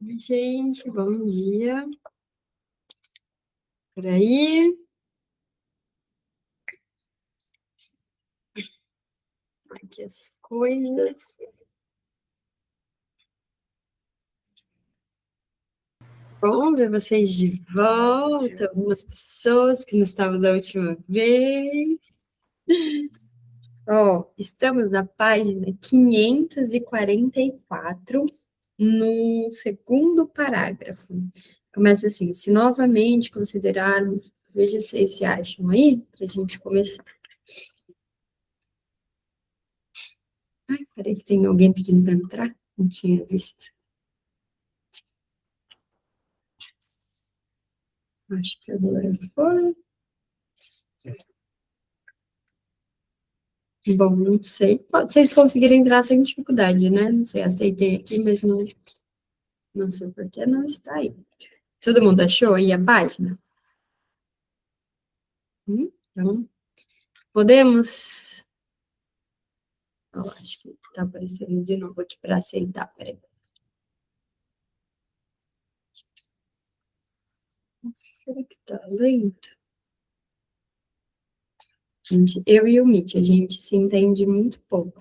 Oi, gente, bom dia. Por aí, aqui as coisas. Bom ver vocês de volta, algumas pessoas que não estavam da última vez. Ó, estamos na página 544, no segundo parágrafo. Começa assim: se novamente considerarmos, veja se vocês se acham aí, para a gente começar. Ai, peraí, que tem alguém pedindo para entrar? Não tinha visto. Acho que agora foi. Bom, não sei. Vocês conseguiram entrar sem dificuldade, né? Não sei, aceitei aqui, mas não sei por que não está aí. Todo mundo achou aí a página? Então, podemos. Eu acho que está aparecendo de novo aqui para aceitar. Peraí. Será que está lento? Gente, eu e o Mitch, a gente se entende muito pouco.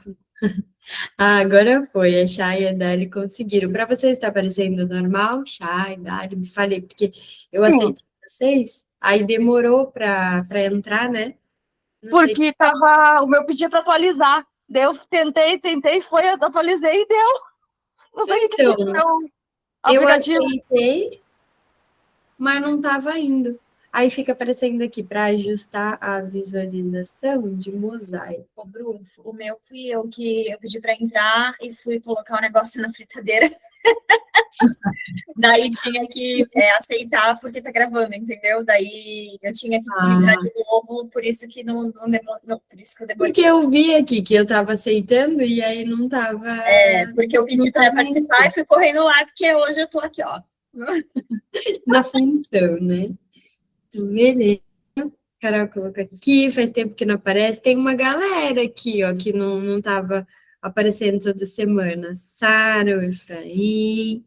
Ah, agora foi. A Chay e a Dali conseguiram. Para vocês está aparecendo normal? Chay, Dali, me falei, porque eu Sim, aceitei vocês, aí demorou para entrar, né? Não sei. porque tava o meu pedido para atualizar. Daí eu tentei, atualizei e deu. Não sei o que tinha no Então, meu eu aplicativo. aceitei, mas não estava indo. Aí fica aparecendo aqui para ajustar a visualização de mosaico. Ô, Bru, o meu fui eu que eu pedi para entrar e fui colocar o negócio na fritadeira. Daí tinha que aceitar porque tá gravando, entendeu? Daí eu tinha que ligar Ah, de novo, por isso que por isso que eu demorei. porque eu vi aqui que eu estava aceitando e aí não estava Porque eu não pedi para tava participar e indo fui correndo lá, porque hoje eu tô aqui, ó. na função, né? Então, beleza. Carol colocou aqui, faz tempo que não aparece. Tem uma galera aqui, ó, que não tava aparecendo toda semana. Sara, o Efraim.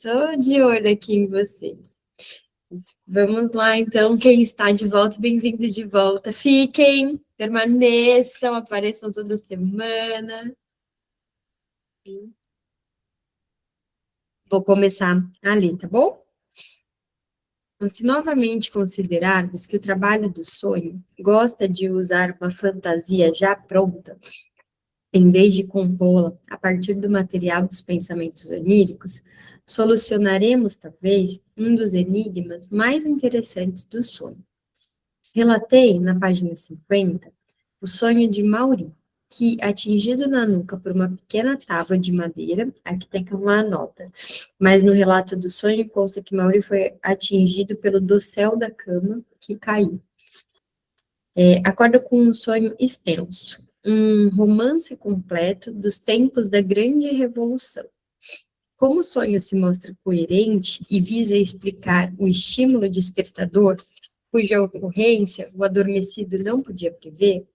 Tô de olho aqui em vocês. Vamos lá, então. Quem está de volta, bem-vindos de volta. Fiquem, permaneçam, apareçam toda semana. Vou começar a ler, tá bom? Então, se novamente considerarmos que o trabalho do sonho gosta de usar uma fantasia já pronta, em vez de compô-la a partir do material dos pensamentos oníricos, solucionaremos, talvez, um dos enigmas mais interessantes do sonho. Relatei, na página 50, o sonho de Mauri, que, atingido na nuca por uma pequena tábua de madeira, aqui tem uma nota, mas no relato do sonho consta que Mauri foi atingido pelo dossel da cama que caiu. Acorda com um sonho extenso, um romance completo dos tempos da Grande Revolução. Como o sonho se mostra coerente e visa explicar o estímulo despertador, cuja ocorrência o adormecido não podia prever,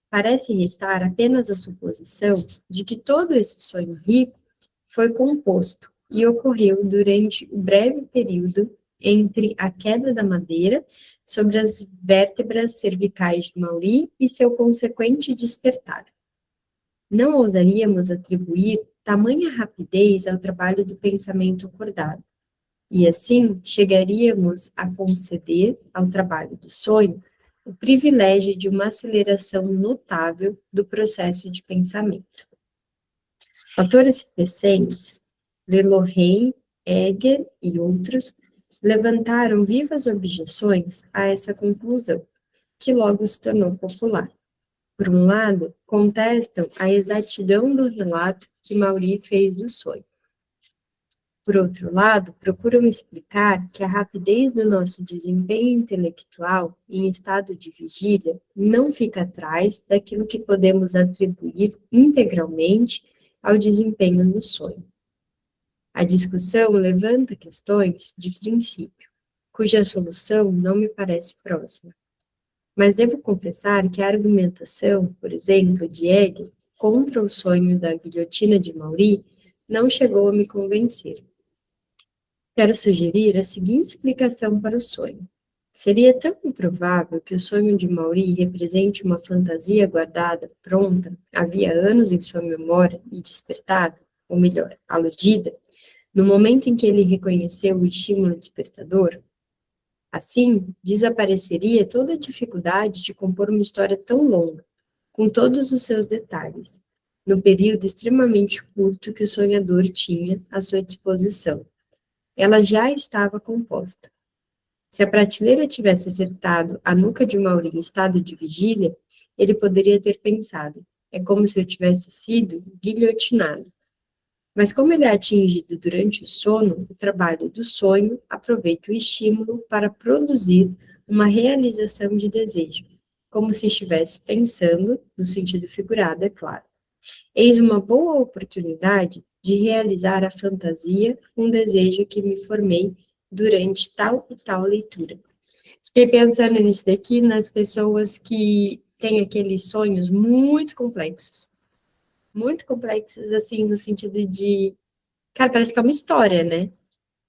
parece restar apenas a suposição de que todo esse sonho rico foi composto e ocorreu durante o breve período entre a queda da madeira sobre as vértebras cervicais de Mauri e seu consequente despertar. Não ousaríamos atribuir tamanha rapidez ao trabalho do pensamento acordado, e assim chegaríamos a conceder ao trabalho do sonho o privilégio de uma aceleração notável do processo de pensamento. Autores recentes, Lorraine, Egger e outros, levantaram vivas objeções a essa conclusão, que logo se tornou popular. Por um lado, contestam a exatidão do relato que Maury fez do sonho. Por outro lado, procuram explicar que a rapidez do nosso desempenho intelectual em estado de vigília não fica atrás daquilo que podemos atribuir integralmente ao desempenho no sonho. A discussão levanta questões de princípio, cuja solução não me parece próxima. Mas devo confessar que a argumentação, por exemplo, de Hegel contra o sonho da guilhotina de Maury não chegou a me convencer. Quero sugerir a seguinte explicação para o sonho. Seria tão improvável que o sonho de Maury represente uma fantasia guardada, pronta, havia anos em sua memória e despertada, ou melhor, aludida, no momento em que ele reconheceu o estímulo despertador? Assim, desapareceria toda a dificuldade de compor uma história tão longa, com todos os seus detalhes, no período extremamente curto que o sonhador tinha à sua disposição. Ela já estava composta. Se a prateleira tivesse acertado a nuca de Maury em estado de vigília, ele poderia ter pensado, é como se eu tivesse sido guilhotinado. Mas como ele é atingido durante o sono, o trabalho do sonho aproveita o estímulo para produzir uma realização de desejo, como se estivesse pensando, no sentido figurado, é claro. Eis uma boa oportunidade de realizar a fantasia, um desejo que me formei durante tal e tal leitura. Fiquei pensando nisso daqui, nas pessoas que têm aqueles sonhos muito complexos, assim, no sentido de, cara, parece que é uma história, né?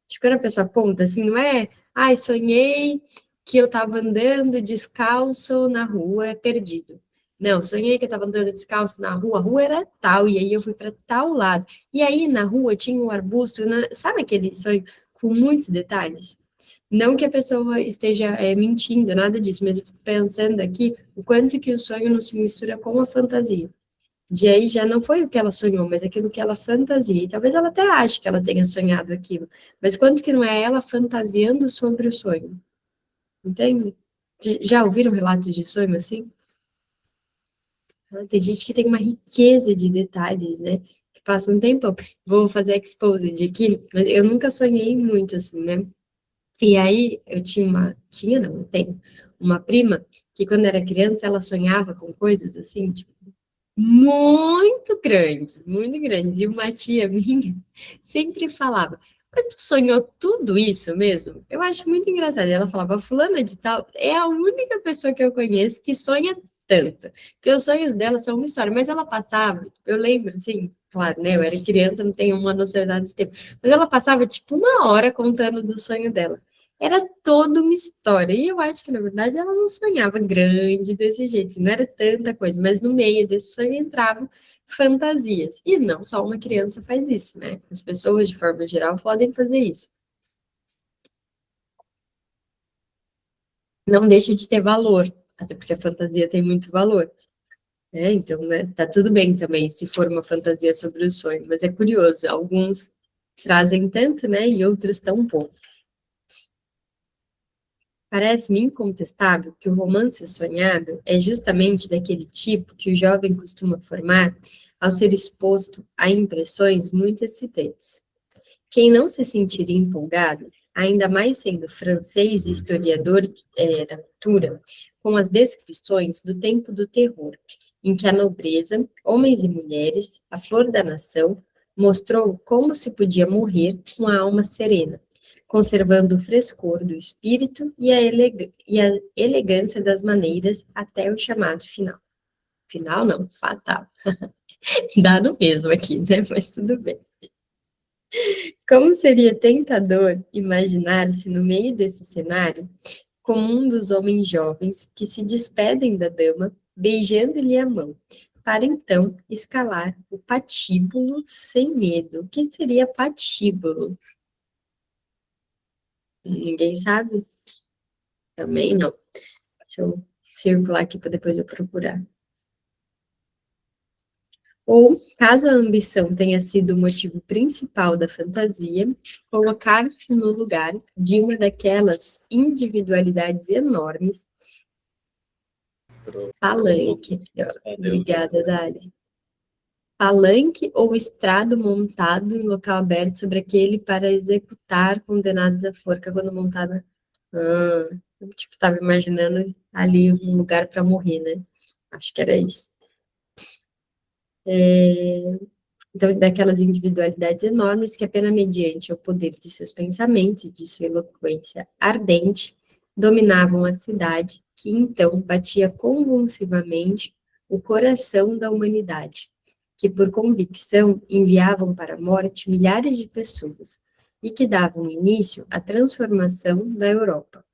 Tipo, quando a pessoa conta, assim, não é, ai, sonhei que eu tava andando descalço na rua, perdido. Não, sonhei que eu tava andando descalço na rua, a rua era tal, e aí eu fui para tal lado. E aí na rua tinha um arbusto, sabe aquele sonho com muitos detalhes? Não que a pessoa esteja mentindo, nada disso, mas eu fico pensando aqui o quanto que o sonho não se mistura com a fantasia. De aí já não foi o que ela sonhou, mas aquilo que ela fantasia. E talvez ela até ache que ela tenha sonhado aquilo, mas quanto que não é ela fantasiando sobre o sonho? Entende? Já ouviram relatos de sonho assim? Tem gente que tem uma riqueza de detalhes, né? Que passa um tempão. Vou fazer exposed aqui, mas eu nunca sonhei muito assim, né? E aí eu tinha não, eu tenho uma prima que quando era criança ela sonhava com coisas assim, tipo, muito grandes. E uma tia minha sempre falava, mas tu sonhou tudo isso mesmo? Eu acho muito engraçado. Ela falava, fulana de tal é a única pessoa que eu conheço que sonha tanto. Porque os sonhos dela são uma história. Mas ela passava, eu lembro, assim, claro, né? Eu era criança, não tenho uma noção de tempo. Mas ela passava, tipo, 1 hora contando do sonho dela. Era toda uma história. E eu acho que, na verdade, ela não sonhava grande desse jeito, assim, não era tanta coisa, mas no meio desse sonho entravam fantasias. E não só uma criança faz isso, né? As pessoas, de forma geral, podem fazer isso. Não deixa de ter valor, até porque a fantasia tem muito valor. Né? Então, né, tá tudo bem também se for uma fantasia sobre o sonho, mas é curioso, alguns trazem tanto, né, e outros tão pouco. Parece-me incontestável que o romance sonhado é justamente daquele tipo que o jovem costuma formar ao ser exposto a impressões muito excitantes. Quem não se sentiria empolgado, ainda mais sendo francês e historiador da cultura, com as descrições do tempo do terror, em que a nobreza, homens e mulheres, a flor da nação, mostrou como se podia morrer com a alma serena, conservando o frescor do espírito e a elegância das maneiras até o chamado final. Final não, fatal. Dá no mesmo aqui, né? Mas tudo bem. Como seria tentador imaginar-se no meio desse cenário como um dos homens jovens que se despedem da dama, beijando-lhe a mão, para então escalar o patíbulo sem medo. O que seria patíbulo? Ninguém sabe? Também não. Deixa eu circular aqui para depois eu procurar. Ou, caso a ambição tenha sido o motivo principal da fantasia, colocar-se no lugar de uma daquelas individualidades enormes. Palanque. Obrigada, Dali. Palanque ou estrado montado em local aberto sobre aquele para executar condenados à forca quando montada. Eu, tipo, estava imaginando ali um lugar para morrer, né? Acho que era isso. Então, daquelas individualidades enormes que apenas mediante o poder de seus pensamentos e de sua eloquência ardente, dominavam a cidade, que então batia convulsivamente o coração da humanidade, que por convicção enviavam para a morte milhares de pessoas, e que davam início à transformação da Europa,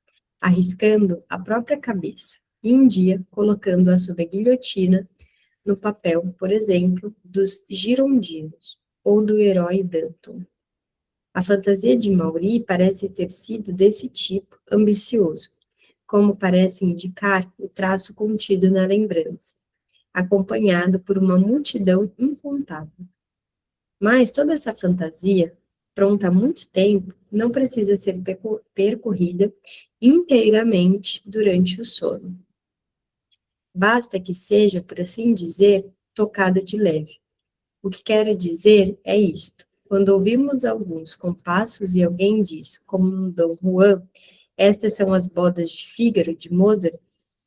arriscando a própria cabeça, e um dia colocando-a sob a guilhotina no papel, por exemplo, dos girondinos ou do herói Danton. A fantasia de Maury parece ter sido desse tipo ambicioso, como parece indicar o traço contido na lembrança, acompanhado por uma multidão incontável. Mas toda essa fantasia, pronta há muito tempo, não precisa ser percorrida inteiramente durante o sono. Basta que seja, por assim dizer, tocada de leve. O que quero dizer é isto. Quando ouvimos alguns compassos e alguém diz, como no Dom Juan, estas são as bodas de Fígaro, de Mozart,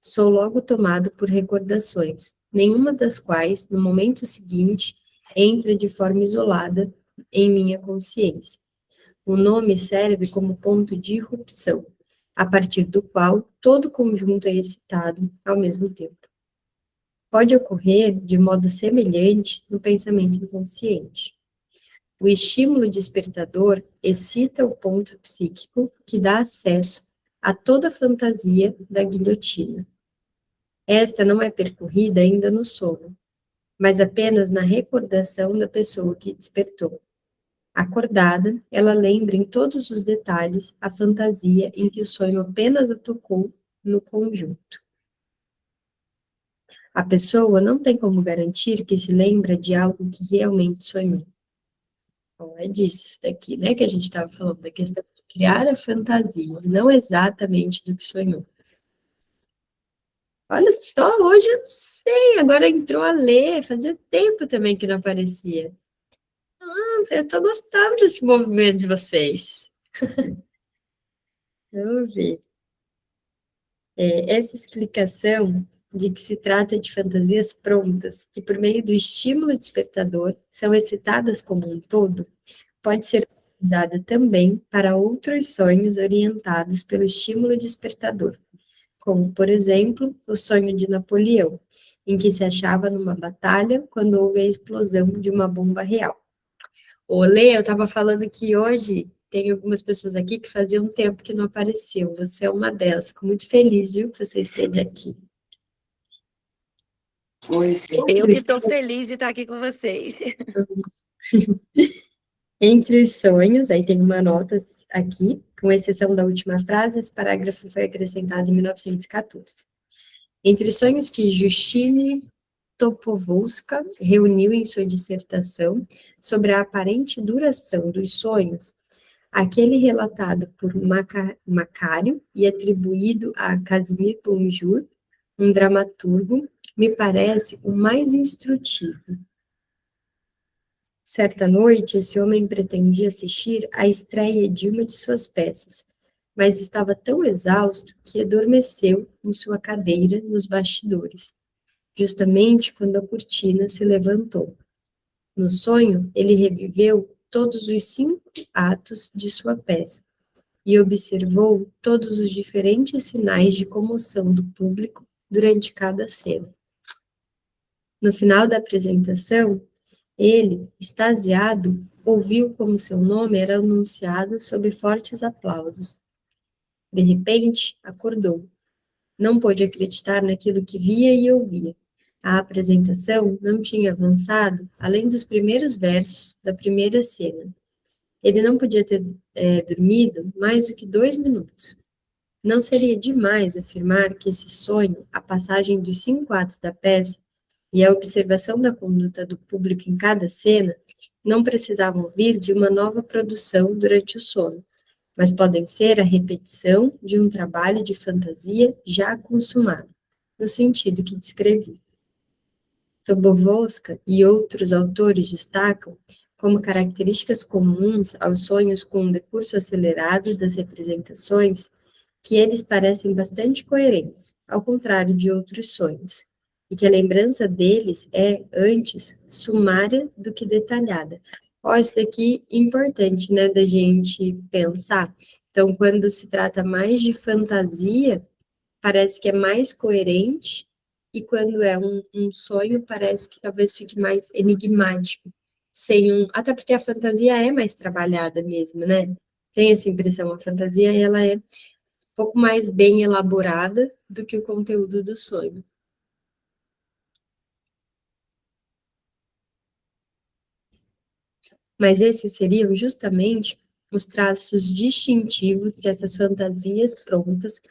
sou logo tomado por recordações, nenhuma das quais, no momento seguinte, entra de forma isolada em minha consciência. O nome serve como ponto de irrupção, a partir do qual todo o conjunto é excitado ao mesmo tempo. Pode ocorrer de modo semelhante no pensamento inconsciente. O estímulo despertador excita o ponto psíquico que dá acesso a toda a fantasia da guilhotina. Esta não é percorrida ainda no sono, mas apenas na recordação da pessoa que despertou. Acordada, ela lembra em todos os detalhes a fantasia em que o sonho apenas a tocou no conjunto. A pessoa não tem como garantir que se lembra de algo que realmente sonhou. Bom, é disso daqui, né, que a gente estava falando, da questão de criar a fantasia, não exatamente do que sonhou. Olha só, hoje eu não sei, agora entrou a ler, fazia tempo também que não aparecia. Nossa, eu estou gostando desse movimento de vocês. Vamos ver. Essa explicação de que se trata de fantasias prontas, que por meio do estímulo despertador são excitadas como um todo, pode ser utilizada também para outros sonhos orientados pelo estímulo despertador, como, por exemplo, o sonho de Napoleão, em que se achava numa batalha quando houve a explosão de uma bomba real. Olê, eu estava falando que hoje tem algumas pessoas aqui que fazia um tempo que não apareceu. Você é uma delas. Fico muito feliz, viu, que você esteja aqui. Eu que estou feliz de estar aqui com vocês. Entre os sonhos, aí tem uma nota aqui, com exceção da última frase, esse parágrafo foi acrescentado em 1914. Entre os sonhos que Justine Topovolska reuniu em sua dissertação sobre a aparente duração dos sonhos, aquele relatado por Macário e atribuído a Casimir Bonjour, um dramaturgo, me parece o mais instrutivo. Certa noite, esse homem pretendia assistir à estreia de uma de suas peças, mas estava tão exausto que adormeceu em sua cadeira nos bastidores, justamente quando a cortina se levantou. No sonho, ele reviveu todos os 5 atos de sua peça e observou todos os diferentes sinais de comoção do público durante cada cena. No final da apresentação, ele, extasiado, ouviu como seu nome era anunciado sob fortes aplausos. De repente, acordou. Não pôde acreditar naquilo que via e ouvia. A apresentação não tinha avançado além dos primeiros versos da primeira cena. Ele não podia ter dormido mais do que 2 minutos. Não seria demais afirmar que esse sonho, a passagem dos 5 atos da peça e a observação da conduta do público em cada cena, não precisavam vir de uma nova produção durante o sono, mas podem ser a repetição de um trabalho de fantasia já consumado, no sentido que descrevi. Tobovolska e outros autores destacam como características comuns aos sonhos com um decurso acelerado das representações que eles parecem bastante coerentes, ao contrário de outros sonhos, e que a lembrança deles é, antes, sumária do que detalhada. Ó, isso daqui é importante, né, da gente pensar. Então, quando se trata mais de fantasia, parece que é mais coerente, e quando é um sonho, parece que talvez fique mais enigmático. Até porque a fantasia é mais trabalhada mesmo, né? Tem essa impressão, a fantasia ela é um pouco mais bem elaborada do que o conteúdo do sonho. Mas esses seriam justamente os traços distintivos que essas fantasias prontas,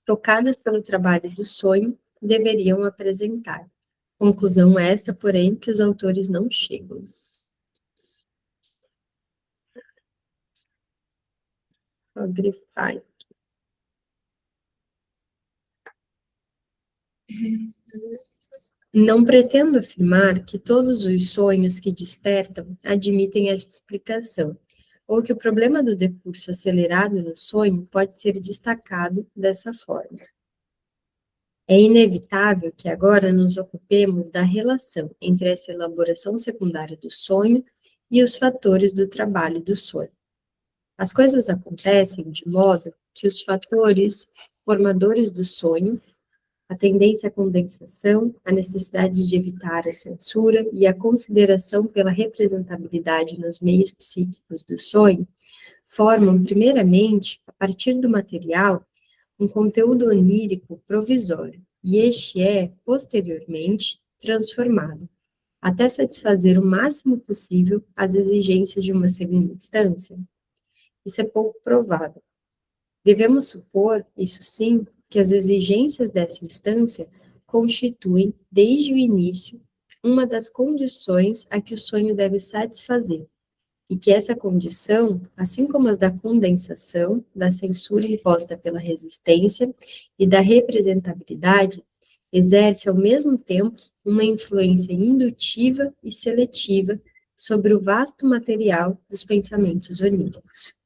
tocadas pelo trabalho do sonho, deveriam apresentar. Conclusão esta, porém, que os autores não chegam. Vou grifar. Não pretendo afirmar que todos os sonhos que despertam admitem essa explicação, ou que o problema do decurso acelerado no sonho pode ser destacado dessa forma. É inevitável que agora nos ocupemos da relação entre essa elaboração secundária do sonho e os fatores do trabalho do sonho. As coisas acontecem de modo que os fatores formadores do sonho, a tendência à condensação, a necessidade de evitar a censura e a consideração pela representabilidade nos meios psíquicos do sonho, formam, primeiramente, a partir do material, um conteúdo onírico provisório, e este é, posteriormente, transformado, até satisfazer o máximo possível as exigências de uma segunda instância. Isso é pouco provável. Devemos supor, isso sim, que as exigências dessa instância constituem, desde o início, uma das condições a que o sonho deve satisfazer, e que essa condição, assim como as da condensação, da censura imposta pela resistência e da representabilidade, exerce ao mesmo tempo uma influência indutiva e seletiva sobre o vasto material dos pensamentos oníricos.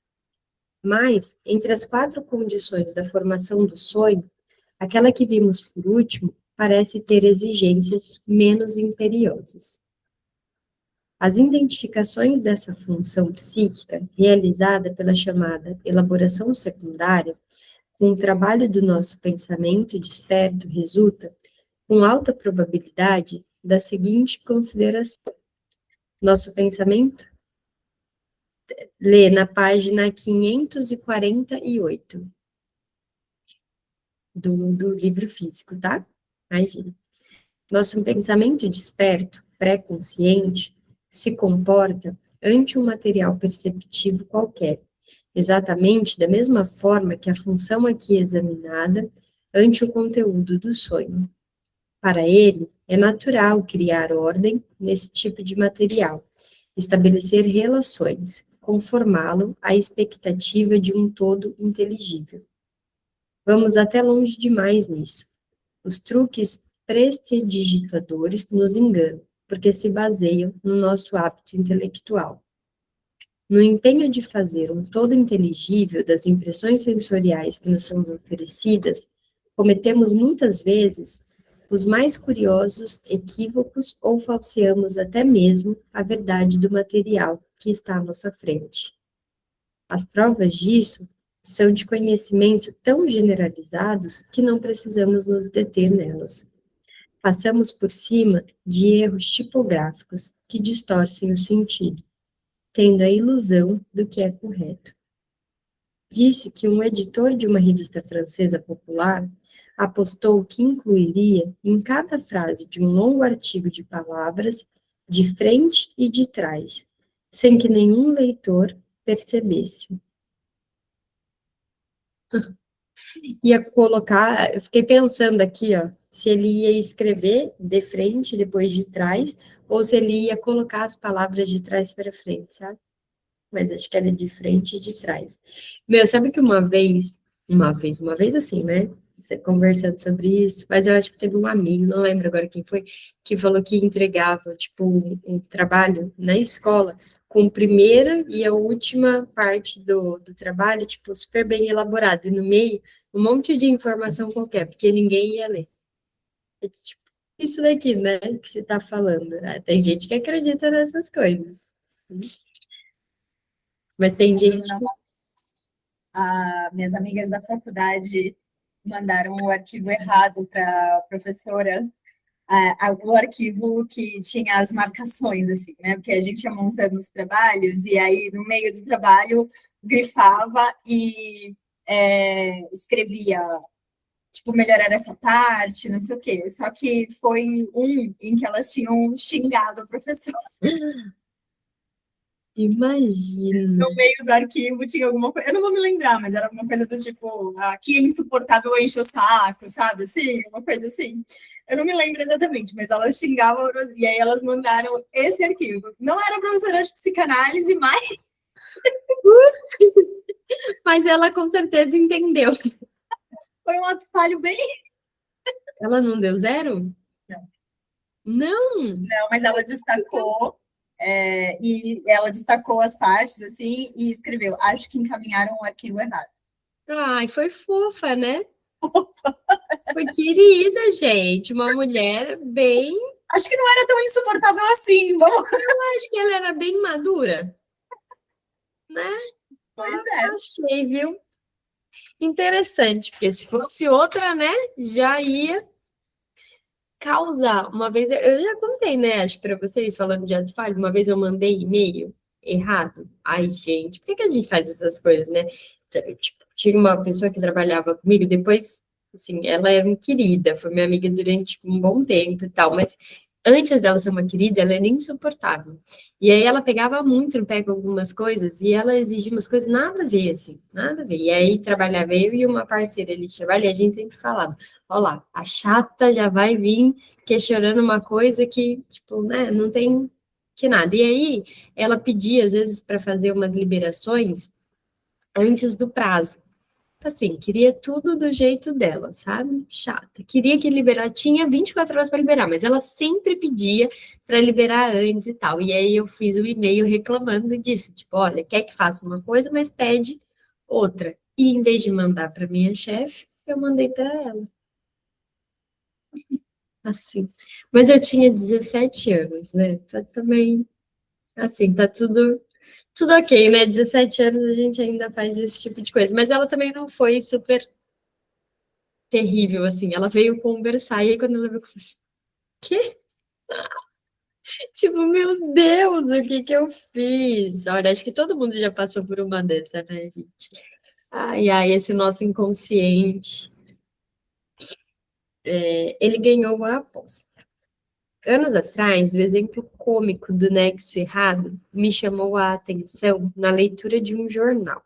Mas, entre as 4 condições da formação do sonho, aquela que vimos por último parece ter exigências menos imperiosas. As identificações dessa função psíquica, realizada pela chamada elaboração secundária, com o trabalho do nosso pensamento desperto, resulta, com alta probabilidade, da seguinte consideração. Nosso pensamento lê na página 548 do livro físico, tá? Imagina. Nosso pensamento desperto, pré-consciente, se comporta ante um material perceptivo qualquer, exatamente da mesma forma que a função aqui examinada ante o conteúdo do sonho. Para ele, é natural criar ordem nesse tipo de material, estabelecer relações, conformá-lo à expectativa de um todo inteligível. Vamos até longe demais nisso. Os truques prestidigitadores nos enganam, porque se baseiam no nosso hábito intelectual. No empenho de fazer um todo inteligível das impressões sensoriais que nos são oferecidas, cometemos muitas vezes os mais curiosos equívocos ou falseamos até mesmo a verdade do material que está à nossa frente. As provas disso são de conhecimento tão generalizados que não precisamos nos deter nelas. Passamos por cima de erros tipográficos que distorcem o sentido, tendo a ilusão do que é correto. Disse que um editor de uma revista francesa popular apostou que incluiria em cada frase de um longo artigo de palavras de frente e de trás, sem que nenhum leitor percebesse. Ia colocar, eu fiquei pensando aqui, ó, se ele ia escrever de frente, depois de trás, ou se ele ia colocar as palavras de trás para frente, sabe? Mas acho que era de frente e de trás. Meu, sabe que uma vez assim, né? Você conversando sobre isso, mas eu acho que teve um amigo, não lembro agora quem foi, que falou que entregava, tipo, um trabalho na escola, com a primeira e a última parte do trabalho, tipo, super bem elaborado, e no meio, um monte de informação qualquer, porque ninguém ia ler. É, tipo, isso daqui, né, que você está falando. Tem gente que acredita nessas coisas. Mas tem gente que... Minhas amigas da faculdade mandaram o arquivo errado para a professora o arquivo que tinha as marcações, assim, né? Porque a gente ia montando os trabalhos e aí no meio do trabalho grifava e escrevia, tipo, melhorar essa parte, não sei o quê. Só que foi um em que elas tinham xingado a professora. Imagina. No meio do arquivo tinha alguma coisa, eu não vou me lembrar, mas era alguma coisa do tipo, aqui é insuportável, enche o saco, sabe? Assim, uma coisa assim. Eu não me lembro exatamente, mas elas xingavam e aí elas mandaram esse arquivo. Não era professora de psicanálise, mas Mas ela com certeza entendeu. foi um ato falho bem. Ela não deu zero? Não, Não. não, mas ela destacou. E ela destacou as partes assim e escreveu: acho que encaminharam o arquivo errado. Ai, foi fofa, né? Foi querida, gente. Uma mulher bem. Acho que não era tão insuportável assim, vamos. Acho que ela era bem madura, né? Pois é. Achei, viu? Interessante, porque se fosse outra, né, já ia causar. Uma vez, eu já contei, né, acho para vocês, falando de ato falho, uma vez eu mandei e-mail errado. Ai, gente, por que que a gente faz essas coisas, né? Tipo, tinha uma pessoa que trabalhava comigo, depois, assim, ela era uma querida, foi minha amiga durante um bom tempo e tal, mas antes dela ser uma querida, ela era insuportável. E aí ela pegava muito no pé com algumas coisas e ela exigia umas coisas nada a ver, assim, nada a ver. E aí trabalhava eu e uma parceira ali de trabalho e a gente sempre falava, ó lá, a chata já vai vir questionando uma coisa que, tipo, né, não tem que nada. E aí ela pedia, às vezes, para fazer umas liberações antes do prazo. Assim, queria tudo do jeito dela, sabe? Chata. Queria que liberasse, tinha 24 horas para liberar, mas ela sempre pedia para liberar antes e tal. E aí eu fiz o e-mail reclamando disso, tipo, olha, quer que faça uma coisa, mas pede outra. E em vez de mandar para minha chefe, eu mandei para ela. Assim. Mas eu tinha 17 anos, né? Tá também, assim, tá tudo ok, né? 17 anos a gente ainda faz esse tipo de coisa. Mas ela também não foi super terrível, assim. Ela veio conversar, e aí quando ela veio conversar, quê? Tipo, meu Deus, o que que eu fiz? Olha, acho que todo mundo já passou por uma dessa, né, gente? Ai, ai, esse nosso inconsciente, ele ganhou a aposta. Anos atrás, o exemplo cômico do nexo errado me chamou a atenção na leitura de um jornal.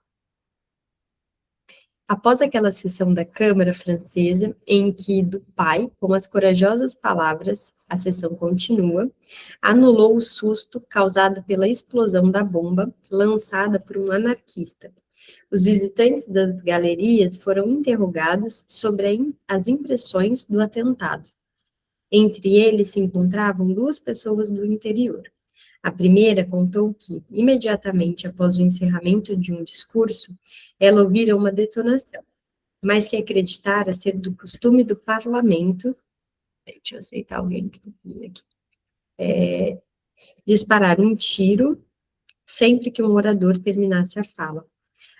Após aquela sessão da Câmara Francesa, em que do pai, com as corajosas palavras, a sessão continua, anulou o susto causado pela explosão da bomba lançada por um anarquista. Os visitantes das galerias foram interrogados sobre as impressões do atentado. Entre eles se encontravam duas pessoas do interior. A primeira contou que, imediatamente após o encerramento de um discurso, ela ouvira uma detonação, mas que acreditara ser do costume do parlamento. Deixa eu aceitar alguém que está aqui. Disparar um tiro sempre que um orador terminasse a fala.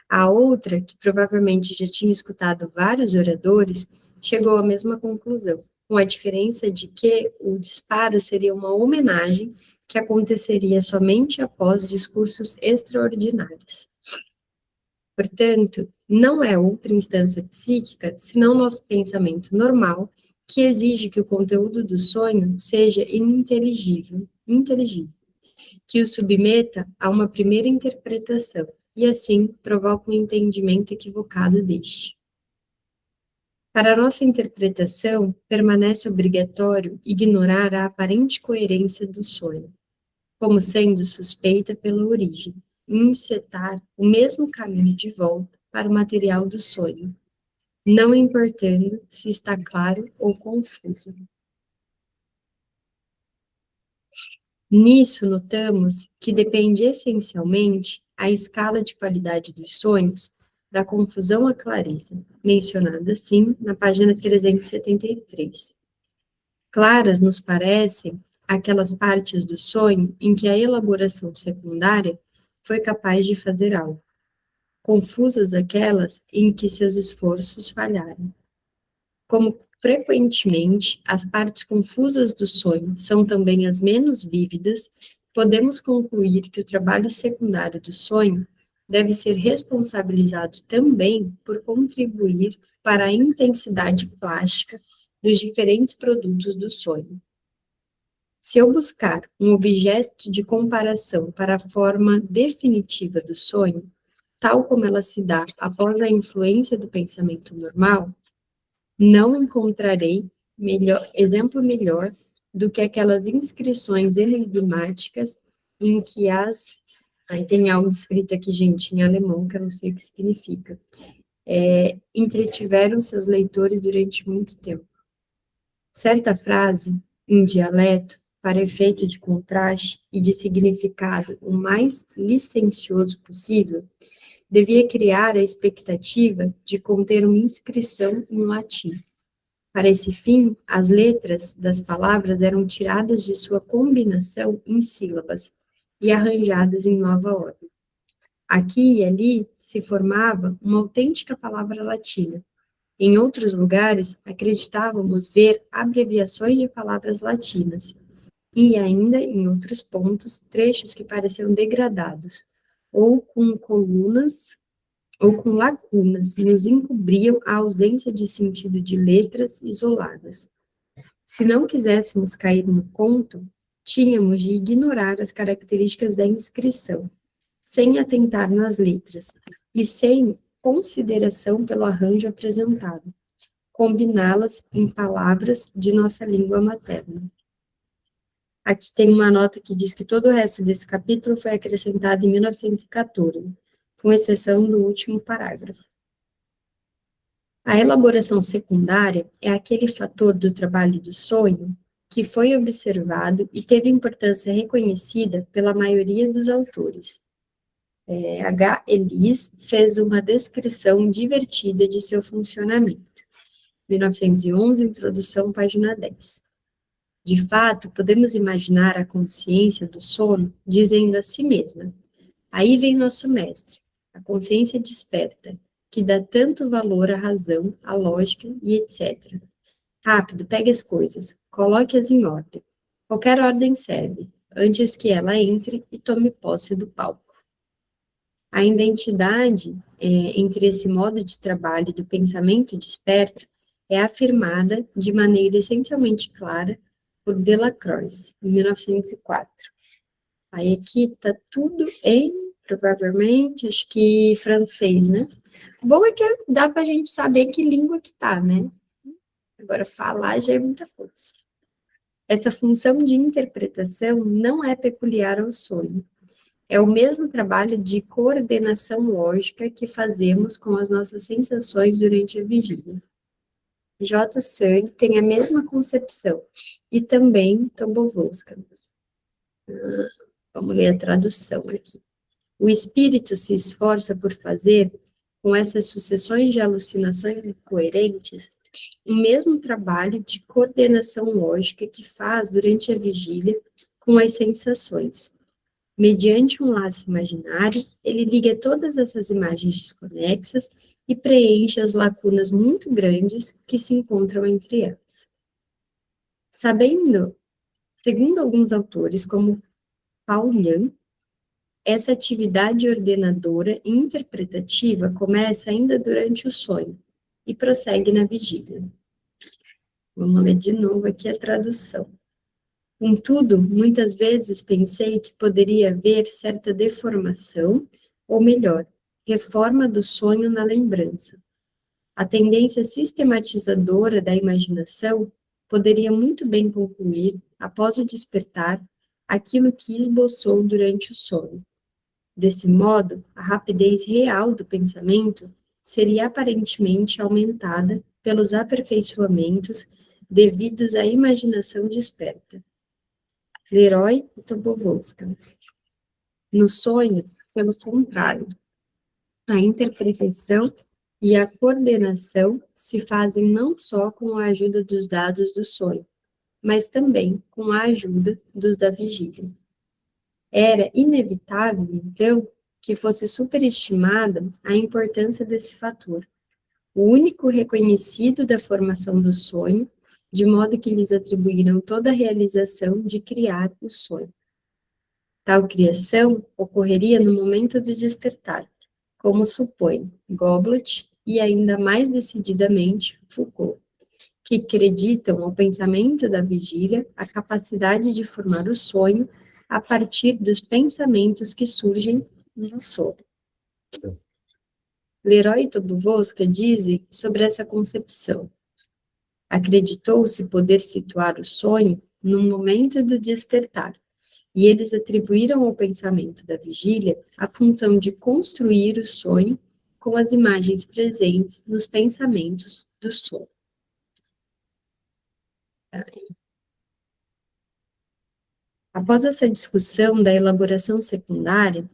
A outra, que provavelmente já tinha escutado vários oradores, chegou à mesma conclusão, com a diferença de que o disparo seria uma homenagem que aconteceria somente após discursos extraordinários. Portanto, não é outra instância psíquica, senão nosso pensamento normal, que exige que o conteúdo do sonho seja inteligível, que o submeta a uma primeira interpretação, e assim provoca um entendimento equivocado deste. Para nossa interpretação, permanece obrigatório ignorar a aparente coerência do sonho, como sendo suspeita pela origem, e encetar o mesmo caminho de volta para o material do sonho, não importando se está claro ou confuso. Nisso, notamos que depende essencialmente a escala de qualidade dos sonhos da confusão à clareza, mencionada assim na página 373. Claras nos parecem aquelas partes do sonho em que a elaboração secundária foi capaz de fazer algo, confusas aquelas em que seus esforços falharam. Como frequentemente as partes confusas do sonho são também as menos vívidas, podemos concluir que o trabalho secundário do sonho deve ser responsabilizado também por contribuir para a intensidade plástica dos diferentes produtos do sonho. Se eu buscar um objeto de comparação para a forma definitiva do sonho, tal como ela se dá após a influência do pensamento normal, não encontrarei exemplo melhor do que aquelas inscrições enigmáticas em que aí tem algo escrito aqui, gente, em alemão, que eu não sei o que significa. Entretiveram seus leitores durante muito tempo. Certa frase, em dialeto, para efeito de contraste e de significado o mais licencioso possível, devia criar a expectativa de conter uma inscrição em latim. Para esse fim, as letras das palavras eram tiradas de sua combinação em sílabas e arranjadas em nova ordem. Aqui e ali se formava uma autêntica palavra latina. Em outros lugares, acreditávamos ver abreviações de palavras latinas, e ainda, em outros pontos, trechos que pareciam degradados, ou com colunas, ou com lacunas, nos encobriam a ausência de sentido de letras isoladas. Se não quiséssemos cair no conto, tínhamos de ignorar as características da inscrição, sem atentar nas letras, e sem consideração pelo arranjo apresentado, combiná-las em palavras de nossa língua materna. Aqui tem uma nota que diz que todo o resto desse capítulo foi acrescentado em 1914, com exceção do último parágrafo. A elaboração secundária é aquele fator do trabalho do sonho que foi observado e teve importância reconhecida pela maioria dos autores. H. Ellis fez uma descrição divertida de seu funcionamento. 1911, introdução, página 10. De fato, podemos imaginar a consciência do sono dizendo a si mesma: aí vem nosso mestre, a consciência desperta, que dá tanto valor à razão, à lógica e etc. Rápido, pegue as coisas, coloque-as em ordem. Qualquer ordem serve, antes que ela entre e tome posse do palco. A identidade entre esse modo de trabalho e do pensamento desperto é afirmada de maneira essencialmente clara por Delacroix, em 1904. Aí aqui está tudo em, provavelmente, acho que francês, né? O bom é que dá para a gente saber que língua que tá, né? Agora, falar já é muita coisa. Essa função de interpretação não é peculiar ao sonho. É o mesmo trabalho de coordenação lógica que fazemos com as nossas sensações durante a vigília. J. Searle tem a mesma concepção, e também Tobolowska. Vamos ler a tradução aqui. O espírito se esforça por fazer, com essas sucessões de alucinações incoerentes, o mesmo trabalho de coordenação lógica que faz durante a vigília com as sensações. Mediante um laço imaginário, ele liga todas essas imagens desconexas e preenche as lacunas muito grandes que se encontram entre elas. Segundo alguns autores, como Paulian, essa atividade ordenadora e interpretativa começa ainda durante o sonho e prossegue na vigília. Vamos ler de novo aqui a tradução. Contudo, muitas vezes pensei que poderia haver certa deformação, ou melhor, reforma do sonho na lembrança. A tendência sistematizadora da imaginação poderia muito bem concluir, após o despertar, aquilo que esboçou durante o sonho. Desse modo, a rapidez real do pensamento seria aparentemente aumentada pelos aperfeiçoamentos devidos à imaginação desperta. Leroy e Tobolowska. No sonho, pelo contrário, a interpretação e a coordenação se fazem não só com a ajuda dos dados do sonho, mas também com a ajuda dos da vigília. Era inevitável, então, que fosse superestimada a importância desse fator. o único reconhecido da formação do sonho, de modo que lhes atribuíram toda a realização de criar o sonho. Tal criação ocorreria no momento do despertar, como supõe Goblet e ainda mais decididamente Foucault, que acreditam ao pensamento da vigília a capacidade de formar o sonho a partir dos pensamentos que surgem no sono. Leroy e Tobolska dizem sobre essa concepção. Acreditou-se poder situar o sonho no momento do despertar, e eles atribuíram ao pensamento da vigília a função de construir o sonho com as imagens presentes nos pensamentos do sono. Após essa discussão da elaboração secundária,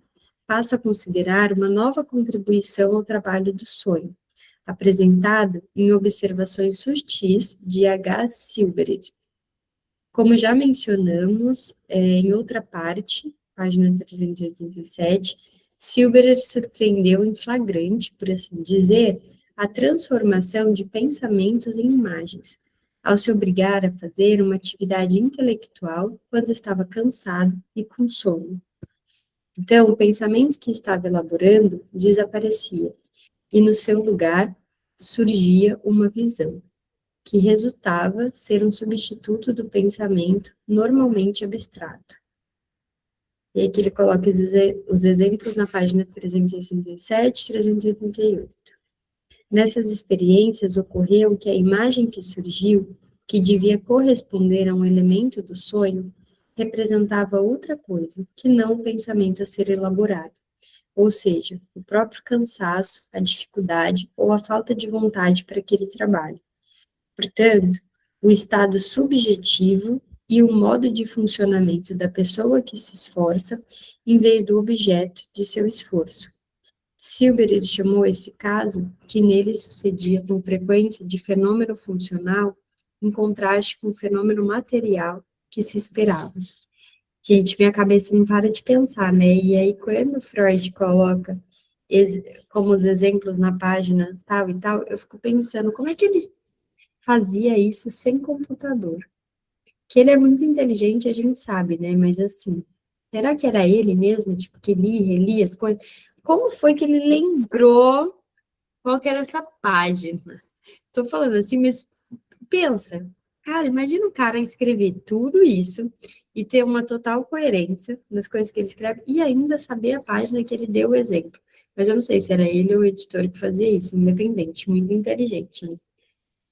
passo a considerar uma nova contribuição ao trabalho do sonho, apresentado em Observações Sutis de H. Silberit. Como já mencionamos em outra parte, página 387, Silberit surpreendeu em flagrante, por assim dizer, a transformação de pensamentos em imagens, ao se obrigar a fazer uma atividade intelectual quando estava cansado e com sono. Então, o pensamento que estava elaborando desaparecia, e no seu lugar surgia uma visão, que resultava ser um substituto do pensamento normalmente abstrato. E aqui ele coloca os exemplos na página 367 e 388. Nessas experiências ocorreu que a imagem que surgiu, que devia corresponder a um elemento do sonho, representava outra coisa, que não o pensamento a ser elaborado, ou seja, o próprio cansaço, a dificuldade ou a falta de vontade para aquele trabalho. Portanto, o estado subjetivo e o modo de funcionamento da pessoa que se esforça, em vez do objeto de seu esforço. Silberit chamou esse caso, que nele sucedia com frequência, de fenômeno funcional, em contraste com o fenômeno material que se esperava. Gente, minha cabeça não para de pensar, né? E aí, quando Freud coloca como os exemplos na página tal e tal, eu fico pensando, como é que ele fazia isso sem computador? Que ele é muito inteligente, a gente sabe, né? Mas assim, será que era ele mesmo, tipo, que lia, relia as coisas? Como foi que ele lembrou qual que era essa página? Tô falando assim, mas pensa, cara, imagina o cara escrever tudo isso e ter uma total coerência nas coisas que ele escreve e ainda saber a página que ele deu o exemplo. Mas eu não sei se era ele ou o editor que fazia isso, independente, muito inteligente, né?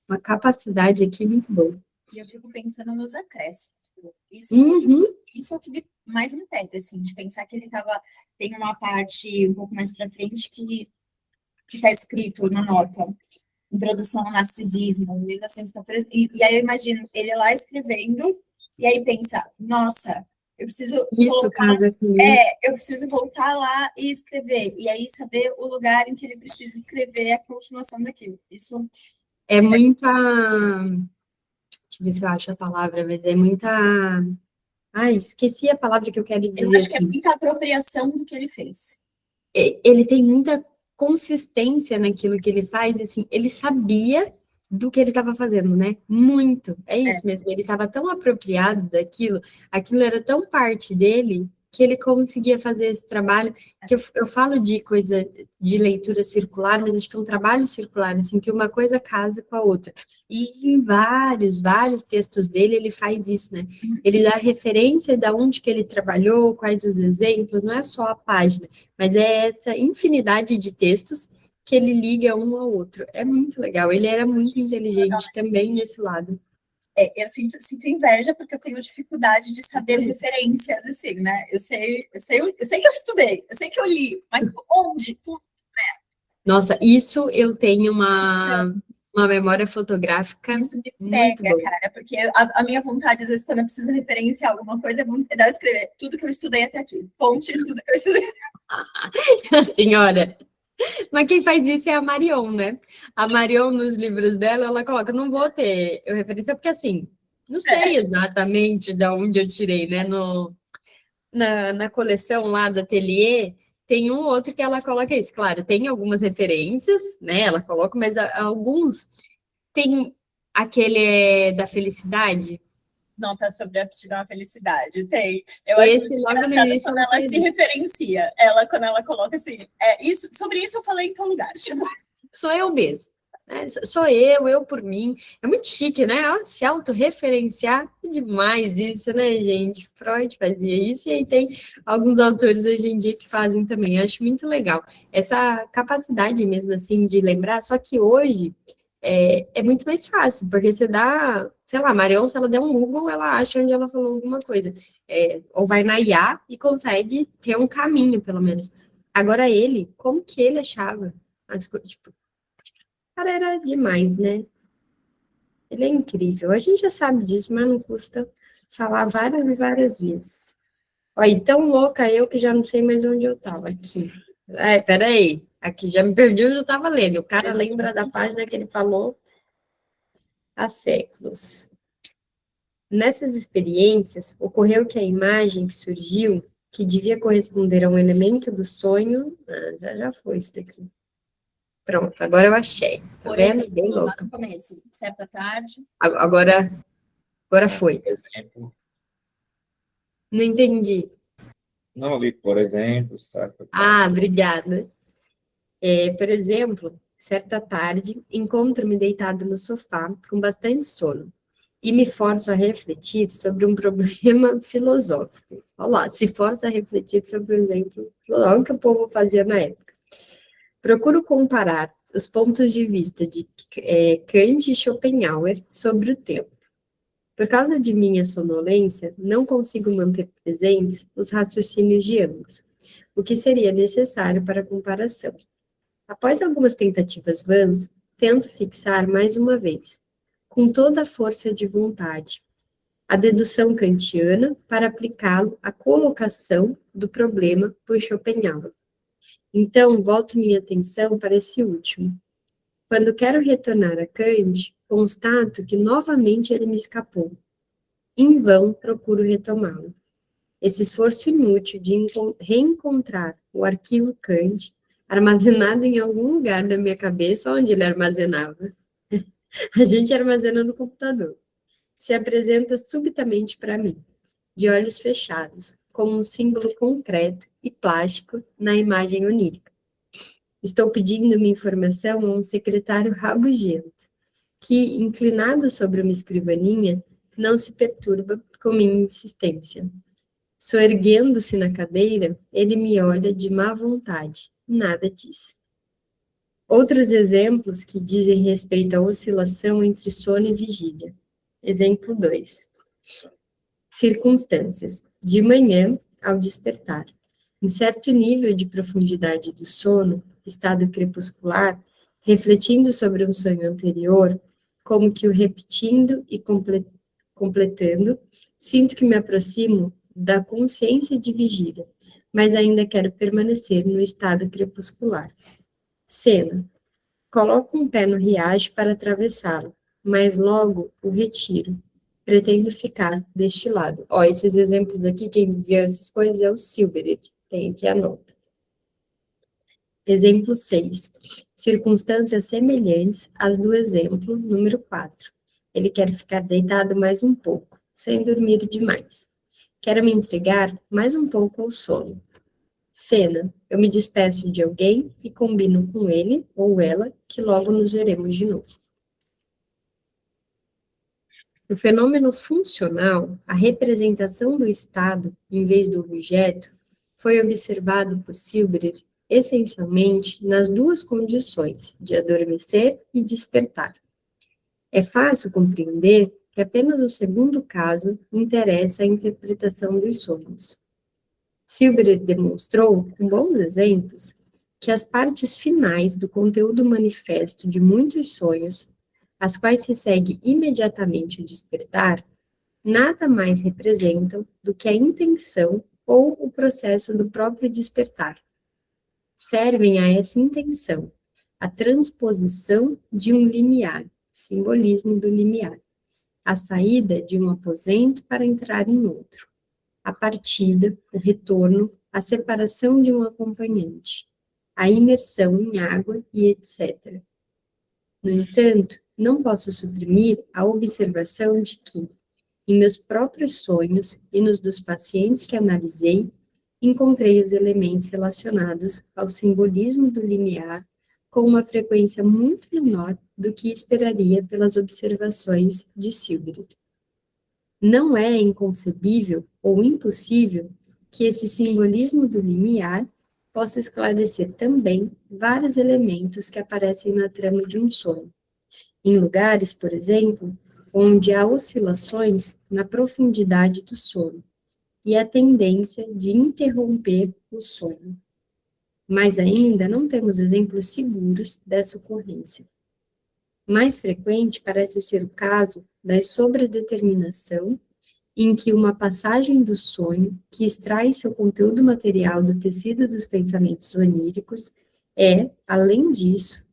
Uma capacidade aqui muito boa. E eu fico pensando nos acréscimos. Uhum. Isso é o que mais me pega, assim, de pensar que tem uma parte um pouco mais para frente que está escrito na nota, Introdução ao Narcisismo, 1914, e aí eu imagino ele lá escrevendo, e aí pensa, nossa, eu preciso Isso, caso aqui. eu preciso voltar lá e escrever, e aí saber o lugar em que ele precisa escrever a continuação daquilo. Isso é muita... Deixa eu ver se eu acho a palavra, mas é muita... Ai, esqueci a palavra que eu quero dizer. eu acho que é assim. muita apropriação do que ele fez. Ele tem muita consistência naquilo que ele faz, assim, ele sabia do que ele estava fazendo, né? Muito. É isso mesmo, ele estava tão apropriado daquilo, aquilo era tão parte dele, que ele conseguia fazer esse trabalho, que eu falo de coisa de leitura circular, mas acho que é um trabalho circular, assim, que uma coisa casa com a outra. E em vários textos dele, ele faz isso, né? Ele dá referência de onde que ele trabalhou, quais os exemplos, não é só a página, mas é essa infinidade de textos que ele liga um ao outro. É muito legal, ele era muito inteligente também nesse lado. Eu sinto inveja porque eu tenho dificuldade de saber referências, assim, né? Eu sei que eu estudei, eu sei que eu li, mas onde? Nossa, isso eu tenho uma memória fotográfica Isso me muito pega, boa. cara, porque a minha vontade, às vezes, quando eu preciso referenciar alguma coisa, é dar escrever tudo que eu estudei até aqui. Fonte, tudo que eu estudei. Senhora, mas quem faz isso é a Marion, né? A Marion, nos livros dela, ela coloca, não vou ter referência, porque assim, não sei exatamente de onde eu tirei, né? Na coleção lá do Atelier, tem um outro que ela coloca isso. Claro, tem algumas referências, né? Ela coloca, mas alguns tem aquele da felicidade. Nota sobre a aptidão à felicidade. Tem. Eu acho muito Esse logo no engraçado início quando ela ela fez se isso. referencia. Quando ela coloca assim, sobre isso eu falei em tal lugar. Sou eu mesmo. Né? Sou eu por mim. É muito chique, né? Ó, se autorreferenciar é demais isso, né, gente? Freud fazia isso, e aí tem alguns autores hoje em dia que fazem também. Eu acho muito legal. Essa capacidade mesmo, assim, de lembrar, só que hoje é muito mais fácil, porque você dá, sei lá, Marion, se ela der um Google, ela acha onde ela falou alguma coisa. Ou vai na IA e consegue ter um caminho, pelo menos. Agora ele, como que ele achava as coisas? Tipo, o cara era demais, né? Ele é incrível. A gente já sabe disso, mas não custa falar várias e várias vezes. Olha, tão louca eu que já não sei mais onde eu estava aqui. Peraí. Aqui, já me perdi onde eu estava lendo. O cara lembra da página que ele falou há séculos. Nessas experiências, ocorreu que a imagem que surgiu, que devia corresponder a um elemento do sonho, já foi isso daqui. Pronto, agora eu achei. Tá Por vendo? exemplo, Bem lá louca. no começo, certa tarde. Agora foi. Exemplo. Não entendi. Não li, por exemplo, sabe? Obrigada. Por exemplo, certa tarde, encontro-me deitado no sofá, com bastante sono, e me forço a refletir sobre um problema filosófico. Olha lá, se força a refletir sobre um exemplo filosófico que o povo fazia na época. Procuro comparar os pontos de vista de Kant e Schopenhauer sobre o tempo. Por causa de minha sonolência, não consigo manter presentes os raciocínios de ambos, o que seria necessário para a comparação. Após algumas tentativas vãs, tento fixar mais uma vez, com toda a força de vontade, a dedução kantiana para aplicá-lo à colocação do problema por Schopenhauer. Então, volto minha atenção para esse último. Quando quero retornar a Kant, constato que novamente ele me escapou. Em vão procuro retomá-lo. Esse esforço inútil de reencontrar o arquivo Kant, armazenado em algum lugar da minha cabeça, onde ele armazenava. A gente armazena no computador. Se apresenta subitamente para mim, de olhos fechados, como um símbolo concreto e plástico na imagem onírica. Estou pedindo uma informação a um secretário rabugento, que, inclinado sobre uma escrivaninha, não se perturba com minha insistência. Soerguendo-se na cadeira, ele me olha de má vontade, nada diz. Outros exemplos que dizem respeito à oscilação entre sono e vigília. Exemplo 2. Circunstâncias. De manhã, ao despertar. Em certo nível de profundidade do sono, estado crepuscular, refletindo sobre um sonho anterior, como que o repetindo e completando, sinto que me aproximo da consciência de vigília, mas ainda quero permanecer no estado crepuscular. Cena. Coloco um pé no riacho para atravessá-lo, mas logo o retiro. Pretendo ficar deste lado. Ó, esses exemplos aqui, quem viu essas coisas é o Silverit. Tem aqui a nota. Exemplo 6. Circunstâncias semelhantes às do exemplo número 4. Ele quer ficar deitado mais um pouco, sem dormir demais. Quero me entregar mais um pouco ao sono. Cena. Eu me despeço de alguém e combino com ele ou ela que logo nos veremos de novo. No fenômeno funcional, a representação do estado, em vez do objeto, foi observado por Silberer essencialmente nas duas condições, de adormecer e despertar. É fácil compreender que apenas o segundo caso interessa a interpretação dos sonhos. Silberer demonstrou, com bons exemplos, que as partes finais do conteúdo manifesto de muitos sonhos, as quais se segue imediatamente o despertar, nada mais representam do que a intenção ou o processo do próprio despertar. Servem a essa intenção, a transposição de um limiar, simbolismo do limiar, a saída de um aposento para entrar em outro, a partida, o retorno, a separação de um acompanhante, a imersão em água e etc. No entanto, não posso suprimir a observação de que, em meus próprios sonhos e nos dos pacientes que analisei, encontrei os elementos relacionados ao simbolismo do limiar com uma frequência muito menor do que esperaria pelas observações de Silberg. Não é inconcebível ou impossível que esse simbolismo do limiar possa esclarecer também vários elementos que aparecem na trama de um sonho, em lugares, por exemplo, onde há oscilações na profundidade do sono e a tendência de interromper o sonho. Mas ainda não temos exemplos seguros dessa ocorrência. Mais frequente parece ser o caso da sobredeterminação, em que uma passagem do sonho, que extrai seu conteúdo material do tecido dos pensamentos oníricos, é, além disso,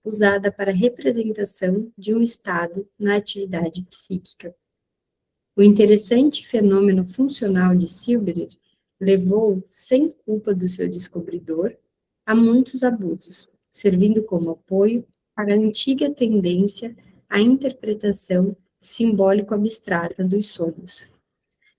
usada para representação de um estado na atividade psíquica. O interessante fenômeno funcional de Silberg levou, sem culpa do seu descobridor, a muitos abusos, servindo como apoio para a antiga tendência à interpretação simbólico-abstrata dos sonhos.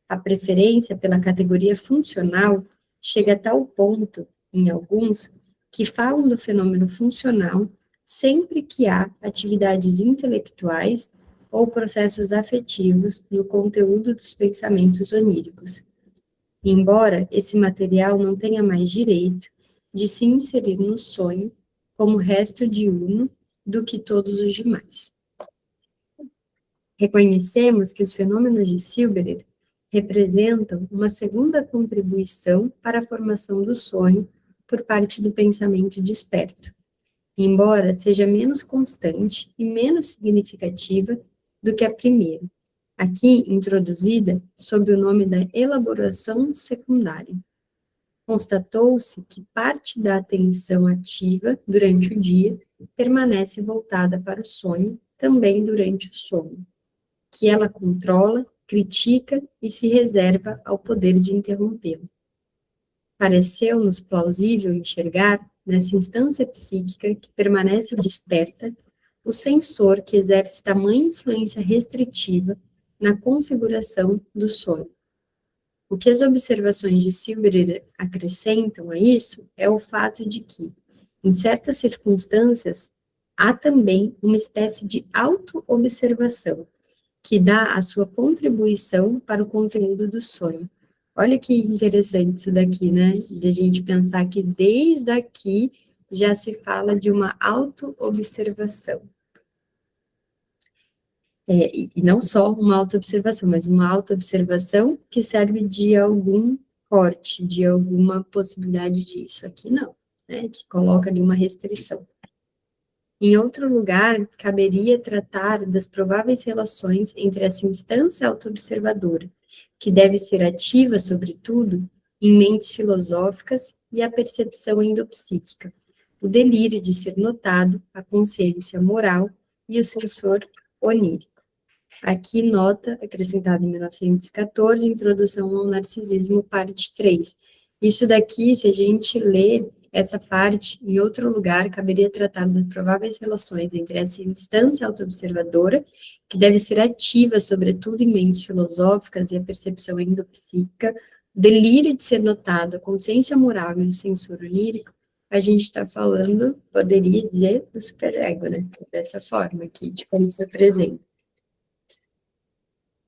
A preferência pela categoria funcional chega a tal ponto, em alguns, que falam do fenômeno funcional sempre que há atividades intelectuais ou processos afetivos no conteúdo dos pensamentos oníricos, embora esse material não tenha mais direito de se inserir no sonho como resto diurno do que todos os demais. Reconhecemos que os fenômenos de Silberg representam uma segunda contribuição para a formação do sonho por parte do pensamento desperto, embora seja menos constante e menos significativa do que a primeira, aqui introduzida sob o nome da elaboração secundária. Constatou-se que parte da atenção ativa durante o dia permanece voltada para o sonho também durante o sono, que ela controla, critica e se reserva ao poder de interrompê-lo. Pareceu-nos plausível enxergar, nessa instância psíquica que permanece desperta, o sensor que exerce tamanha influência restritiva na configuração do sonho. O que as observações de Silberg acrescentam a isso é o fato de que, em certas circunstâncias, há também uma espécie de auto-observação, que dá a sua contribuição para o conteúdo do sonho. Olha que interessante isso daqui, né? De a gente pensar que desde aqui já se fala de uma auto-observação. E não só uma auto-observação, mas uma auto-observação que serve de algum corte, de alguma possibilidade disso. Aqui não, né? Que coloca ali uma restrição. Em outro lugar, caberia tratar das prováveis relações entre essa instância auto-observadora, que deve ser ativa, sobretudo, em mentes filosóficas, e a percepção endopsíquica, o delírio de ser notado, a consciência moral e o sensor onírico. Aqui, nota, acrescentada em 1914, Introdução ao Narcisismo, parte 3. Isso daqui, se a gente lê essa parte, em outro lugar, caberia tratar das prováveis relações entre essa instância autoobservadora, que deve ser ativa, sobretudo em mentes filosóficas, e a percepção endopsíquica, o delírio de ser notado, a consciência moral e o sensor onírico. A gente está falando, poderia dizer, do superego, né? Dessa forma aqui, de como se apresenta.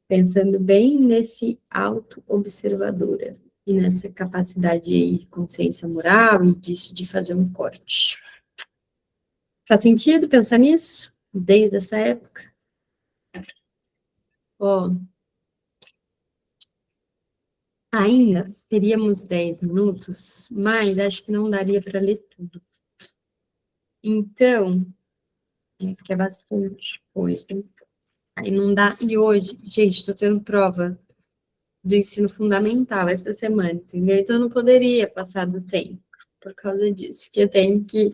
Pensando bem nesse auto-observadora e nessa capacidade de consciência moral e disso de fazer um corte. Faz sentido pensar nisso? Desde essa época? Ó, ainda teríamos 10 minutos, mas acho que não daria para ler tudo. Então, que é bastante coisa. Aí não dá. E hoje, gente, estou tendo prova do ensino fundamental essa semana, entendeu? Então eu não poderia passar do tempo por causa disso, porque eu tenho que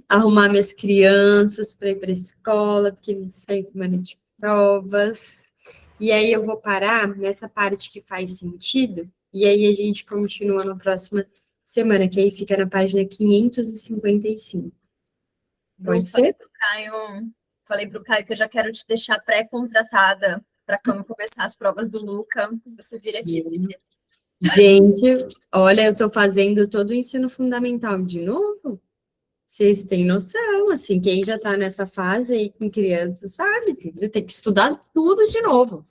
arrumar minhas crianças para ir para a escola, porque eles estão em semana de provas. E aí eu vou parar nessa parte que faz sentido, E aí a gente continua na próxima semana, que aí fica na página 555. Pode ser? Falei para o Caio que eu já quero te deixar pré-contratada para quando começar as provas do Luca, você vir aqui. Gente, olha, eu estou fazendo todo o ensino fundamental de novo. Vocês têm noção, assim, quem já está nessa fase aí com criança, sabe? Tem que estudar tudo de novo.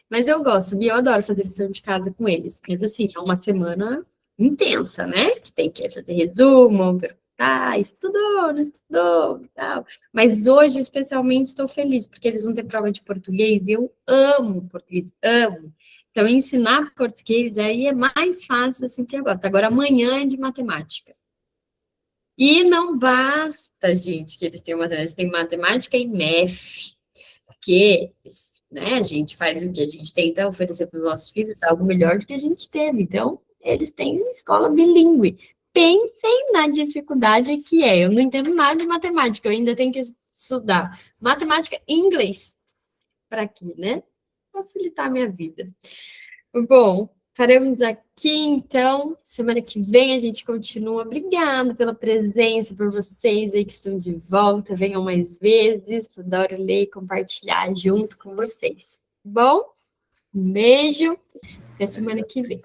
Mas eu gosto, e eu adoro fazer lição de casa com eles. Mas, assim, é uma semana intensa, né? Que tem que fazer resumo, perguntar, estudou, não estudou, tal. Mas hoje, especialmente, estou feliz, porque eles vão ter prova de português, e eu amo português, amo. Então, ensinar português aí é mais fácil, assim, que eu gosto. Agora, amanhã é de matemática. E não basta, gente, que eles têm matemática e math, porque, né, a gente faz o que a gente tenta oferecer para os nossos filhos, algo melhor do que a gente teve. Então, eles têm uma escola bilíngue. Pensem na dificuldade que é. Eu não entendo nada de matemática, eu ainda tenho que estudar matemática e inglês. Para quê, né? Facilitar a minha vida. Bom, paramos aqui, então. Semana que vem a gente continua. Obrigada pela presença, por vocês aí que estão de volta. Venham mais vezes. Adoro ler e compartilhar junto com vocês. Bom, um beijo. Até semana que vem.